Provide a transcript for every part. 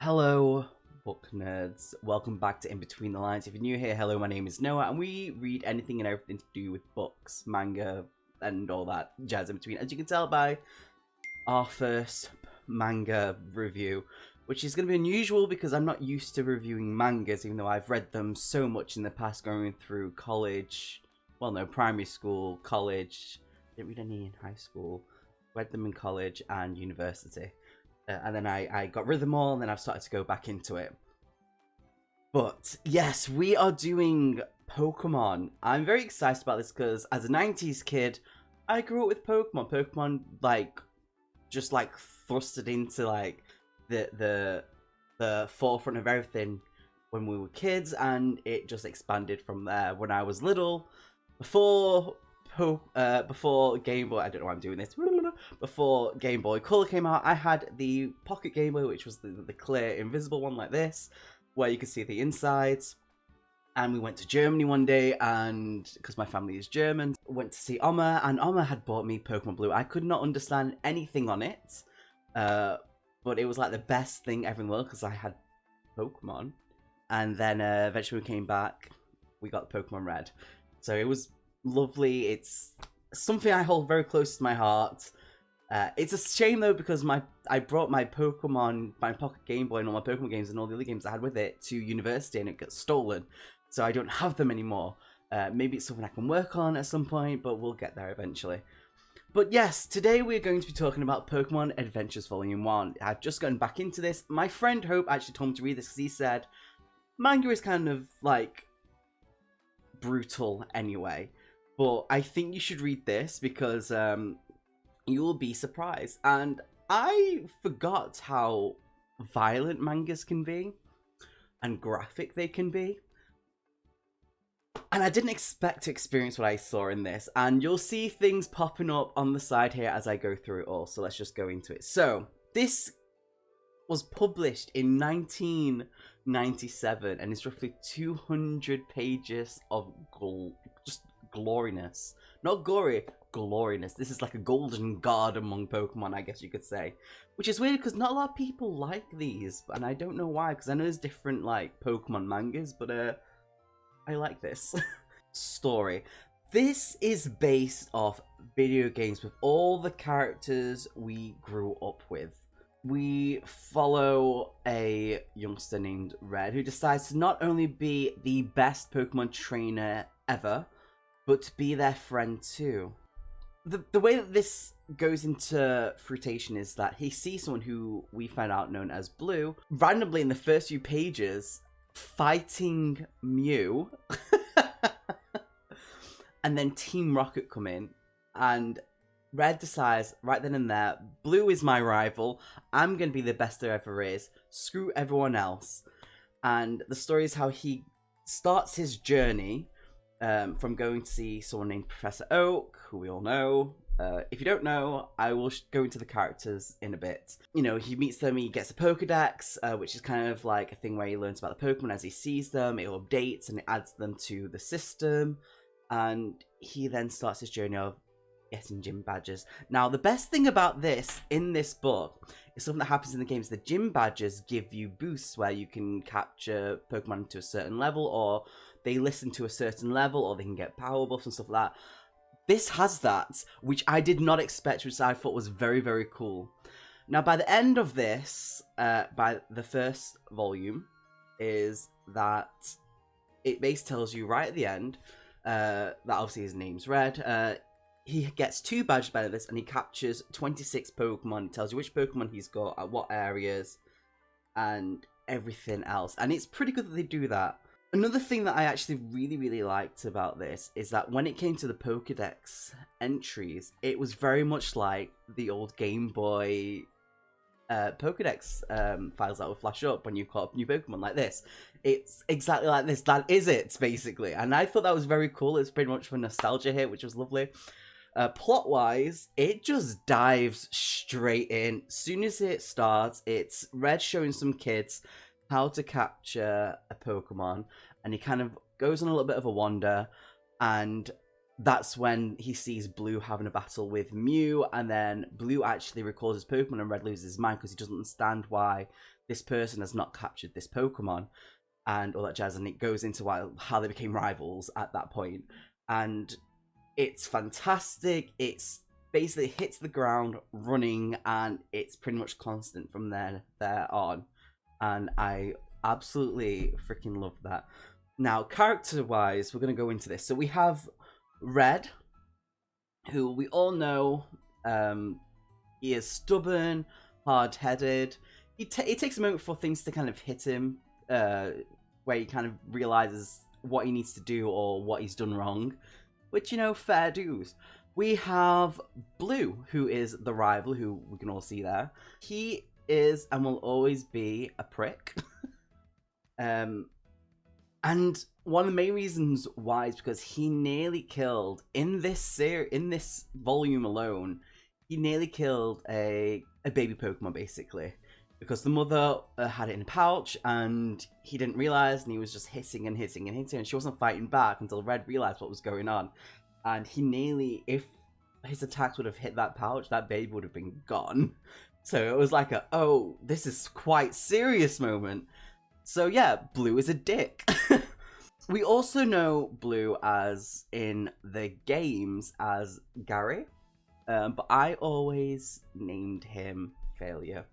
Hello, book nerds. Welcome back to In Between the Lines. If you're new here, hello, my name is Noah, and we read anything and everything to do with books, manga, and all that jazz in between. As you can tell by our first manga review, which is going to be unusual because I'm not used to reviewing mangas, even though I've read them so much in the past going through college. Well, no, primary school, college. Didn't read any in high school. Read them in college and university. And then I got rid of them all, and then I've started to go back into it. But yes, we are doing Pokemon. I'm very excited about this because as a 90s kid, I grew up with Pokemon. Pokemon, just thrusted into, the forefront of everything when we were kids, and it just expanded from there. When I was little, before Game Boy, I don't know why I'm doing this. Before Game Boy Color came out, I had the Pocket Game Boy, which was the clear, invisible one like this, where you could see the insides. And we went to Germany one day, and because my family is German, went to see Oma, and Oma had bought me Pokemon Blue. I could not understand anything on it, but it was like the best thing ever in the world because I had Pokemon. And then eventually we came back, we got Pokemon Red. So it was lovely. It's something I hold very close to my heart. It's a shame though because I brought my Pocket Game Boy and all my Pokemon games and all the other games I had with it to university and it got stolen, so I don't have them anymore. Maybe it's something I can work on at some point, but we'll get there eventually. But yes, today we're going to be talking about Pokemon Adventures Volume 1. I've just gotten back into this. My friend Hope actually told me to read this because he said manga is kind of brutal anyway. But I think you should read this because you will be surprised. And I forgot how violent mangas can be and graphic they can be. And I didn't expect to experience what I saw in this. And you'll see things popping up on the side here as I go through it all. So let's just go into it. So this was published in 1997 and it's roughly 200 pages of just gloriness. Not gory, gloriness. This is like a golden god among Pokemon, I guess you could say. Which is weird because not a lot of people like these, and I don't know why, because I know there's different Pokemon mangas, but I like this. Story. This is based off video games with all the characters we grew up with. We follow a youngster named Red who decides to not only be the best Pokemon trainer ever, but to be their friend too. The way that this goes into fruition is that he sees someone who we find out known as Blue, randomly in the first few pages, fighting Mew. And then Team Rocket come in, and Red decides right then and there, Blue is my rival, I'm going to be the best there ever is, screw everyone else. And the story is how he starts his journey from going to see someone named Professor Oak, who we all know. If you don't know, I will go into the characters in a bit. You know, he meets them, he gets a Pokedex, which is kind of like a thing where he learns about the Pokemon as he sees them, it updates and it adds them to the system. And he then starts his journey of getting gym badges. Now, the best thing about this, in this book, is something that happens in the games. The gym badges give you boosts where you can capture Pokemon to a certain level, or they listen to a certain level, or they can get power buffs and stuff like that. This has that, which I did not expect, which I thought was very, very cool. Now, by the end of this, by the first volume, is that it basically tells you right at the end that obviously his name's Red. He gets 2 badges by this, and he captures 26 Pokemon. It tells you which Pokemon he's got, at what areas, and everything else. And it's pretty good that they do that. Another thing that I actually really, really liked about this is that when it came to the Pokedex entries, it was very much like the old Game Boy Pokedex files that would flash up when you caught up new Pokemon like this. It's exactly like this. That is it, basically. And I thought that was very cool. It's pretty much for nostalgia here, which was lovely. Plot-wise, it just dives straight in. As soon as it starts, it's Red showing some kids how to capture a Pokemon, and he kind of goes on a little bit of a wander, and that's when he sees Blue having a battle with Mew, and then Blue actually recalls his Pokemon, and Red loses his mind because he doesn't understand why this person has not captured this Pokemon and all that jazz, and it goes into how they became rivals at that point. And it's fantastic. It's basically hits the ground running, and it's pretty much constant from there on. And I absolutely freaking love that. Now, character-wise, we're going to go into this. So we have Red, who we all know, he is stubborn, hard-headed. It takes a moment for things to kind of hit him, where he kind of realizes what he needs to do or what he's done wrong, which, you know, fair dues. We have Blue, who is the rival, who we can all see there. He is and will always be a prick. And one of the main reasons why is because he nearly killed, in this volume alone, he nearly killed a baby Pokemon, basically. Because the mother had it in a pouch, and he didn't realize, and he was just hitting and hitting and hitting, and she wasn't fighting back until Red realized what was going on. And he nearly, if his attacks would have hit that pouch, that baby would have been gone. So it was like oh, this is quite serious moment. So yeah, Blue is a dick. We also know Blue as, in the games, as Gary. But I always named him Failure.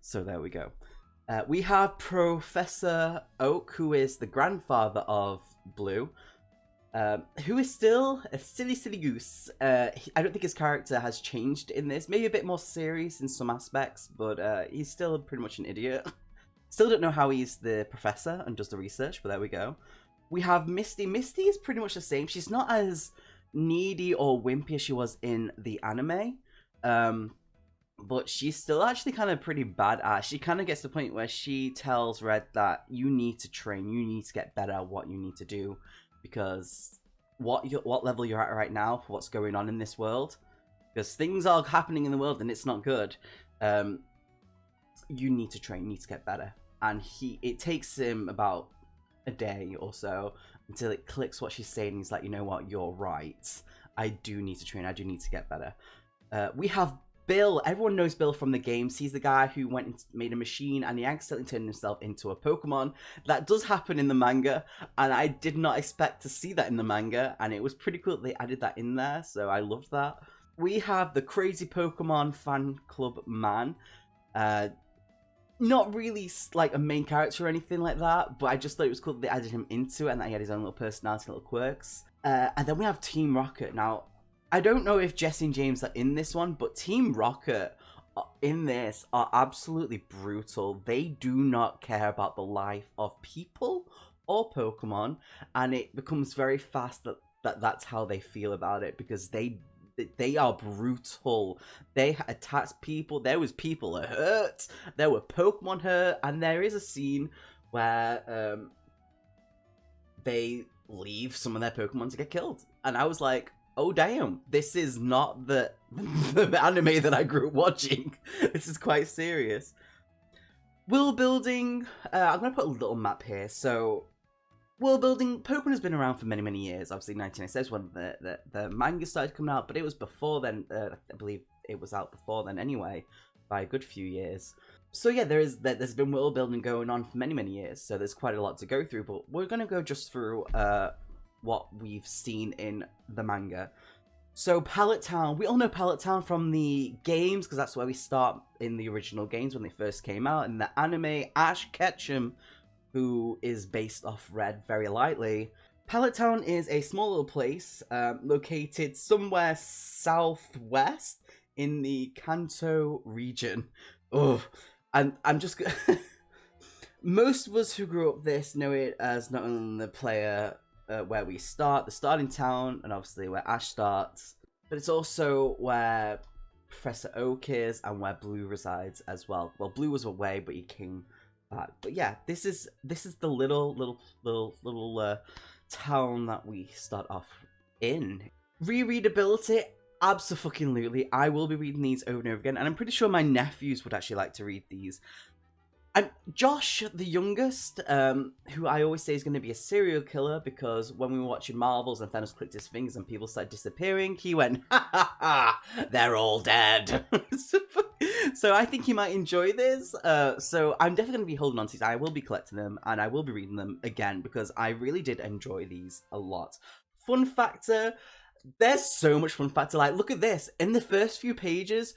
So there we go. We have Professor Oak, who is the grandfather of Blue, who is still a silly goose. I don't think his character has changed in this. Maybe a bit more serious in some aspects, but he's still pretty much an idiot. Still don't know how he's the professor and does the research, but there we go. We have Misty. Misty is pretty much the same. She's not as needy or wimpy as she was in the anime. But she's still actually kind of pretty badass. She kind of gets to the point where she tells Red that you need to train, you need to get better at what you need to do, because what level you're at right now for what's going on in this world, because things are happening in the world and it's not good. You need to train, you need to get better. And it takes him about a day or so until it clicks what she's saying. He's like, you know what, you're right. I do need to train, I do need to get better. We have Bill. Everyone knows Bill from the games. He's the guy who went and made a machine and he accidentally turned himself into a Pokemon. That does happen in the manga, and I did not expect to see that in the manga, and it was pretty cool that they added that in there, so I loved that. We have the Crazy Pokemon Fan Club Man. Not really like a main character or anything like that, but I just thought it was cool that they added him into it and that he had his own little personality, little quirks. And then we have Team Rocket. Now, I don't know if Jesse and James are in this one, but Team Rocket in this are absolutely brutal. They do not care about the life of people or Pokemon, and it becomes very fast that's how they feel about it, because they are brutal. They attacked people. There was people hurt. There were Pokemon hurt, and there is a scene where they leave some of their Pokemon to get killed, and I was like, oh damn, this is not the anime that I grew up watching. This is quite serious. World building, I'm going to put a little map here. So, world building, Pokemon has been around for many, many years. Obviously, 1996 when the manga started coming out, but it was before then. I believe it was out before then anyway, by a good few years. So yeah, there's been world building going on for many, many years. So there's quite a lot to go through, but we're going to go just through what we've seen in the manga. So Pallet Town, we all know Pallet Town from the games, because that's where we start in the original games when they first came out. In the anime, Ash Ketchum, who is based off Red very lightly. Pallet Town is a small little place located somewhere southwest in the Kanto region. Oh, and I'm just most of us who grew up this know it as not only the player where we start, the starting town, and obviously where Ash starts, but it's also where Professor Oak is and where Blue resides as well. Well, Blue was away, but he came back. But yeah, this is the little town that we start off in. Re-readability, absolutely. I will be reading these over and over again, and I'm pretty sure my nephews would actually like to read these. I'm Josh, the youngest, who I always say is going to be a serial killer because when we were watching Marvels and Thanos clicked his fingers and people started disappearing, he went, ha ha ha, they're all dead. So I think he might enjoy this. So I'm definitely going to be holding on to these. I will be collecting them and I will be reading them again because I really did enjoy these a lot. Fun factor, there's so much fun factor. Like, look at this. In the first few pages,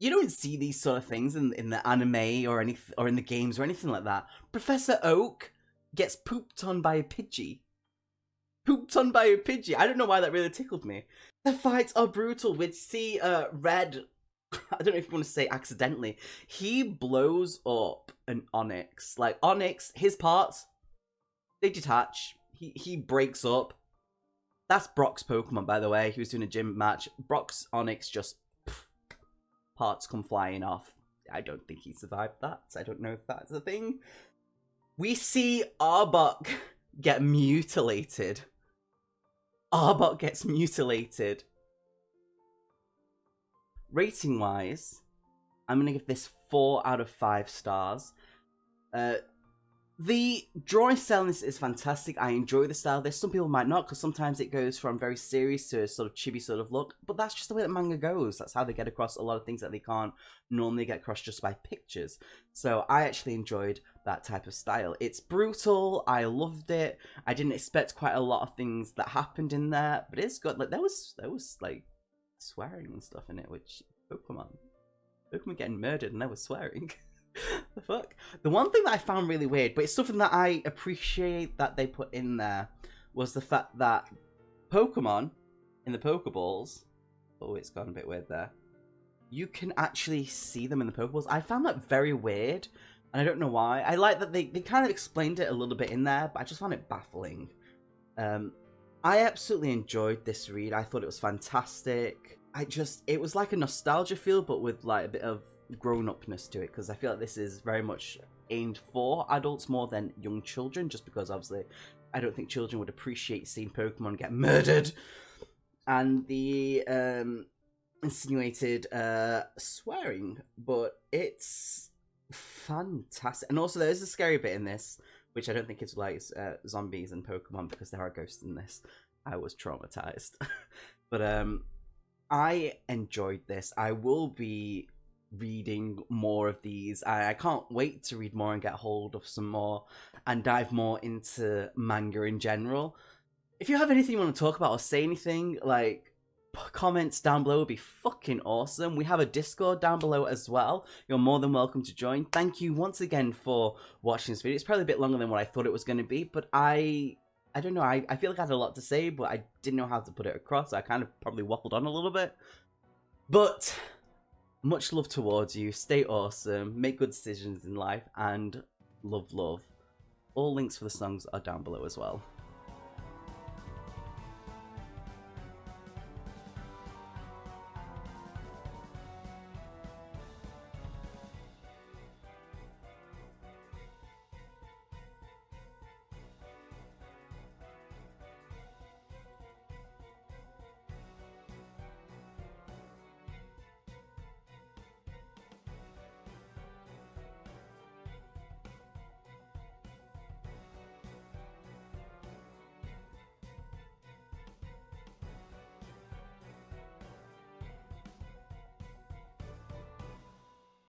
you don't see these sort of things in the anime or in the games or anything like that. Professor Oak gets pooped on by a Pidgey. Pooped on by a Pidgey. I don't know why that really tickled me. The fights are brutal. We see Red, I don't know if you want to say accidentally, he blows up an Onyx. Like, Onyx, his parts, they detach. He breaks up. That's Brock's Pokemon, by the way. He was doing a gym match. Brock's Onyx just parts come flying off. I don't think he survived that. I don't know if that's a thing. We see Arbok get mutilated. Arbok gets mutilated. Rating wise, I'm gonna give this 4 out of 5 stars. The drawing style in this is fantastic. I enjoy the style. There's some people might not, because sometimes it goes from very serious to a sort of chibi sort of look. But that's just the way that manga goes. That's how they get across a lot of things that they can't normally get across just by pictures. So I actually enjoyed that type of style. It's brutal. I loved it. I didn't expect quite a lot of things that happened in there, but it's got like there was like swearing and stuff in it, which Pokemon getting murdered and they were swearing. The fuck? The one thing that I found really weird, but it's something that I appreciate that they put in there, was the fact that Pokemon in the Pokeballs, oh, it's gone a bit weird there, you can actually see them in the Pokeballs. I found that very weird, and I don't know why. I like that they kind of explained it a little bit in there, but I just found it baffling. I absolutely enjoyed this read. I thought it was fantastic. It was like a nostalgia feel, but with like a bit of grown-upness to it, because I feel like this is very much aimed for adults more than young children, just because obviously I don't think children would appreciate seeing Pokemon get murdered and the insinuated swearing, but it's fantastic. And also there's a scary bit in this, which I don't think kids like, zombies and Pokemon, because there are ghosts in this. I was traumatized. But I enjoyed this. I will be reading more of these. I can't wait to read more and get hold of some more and dive more into manga in general. If you have anything you want to talk about or say anything, like, comments down below would be fucking awesome. We have a Discord down below as well. You're more than welcome to join. Thank you once again for watching this video. It's probably a bit longer than what I thought it was going to be, but I don't know. I feel like I had a lot to say, but I didn't know how to put it across. So I kind of probably waffled on a little bit. But much love towards you. Stay awesome. Make good decisions in life. And love. All links for the songs are down below as well.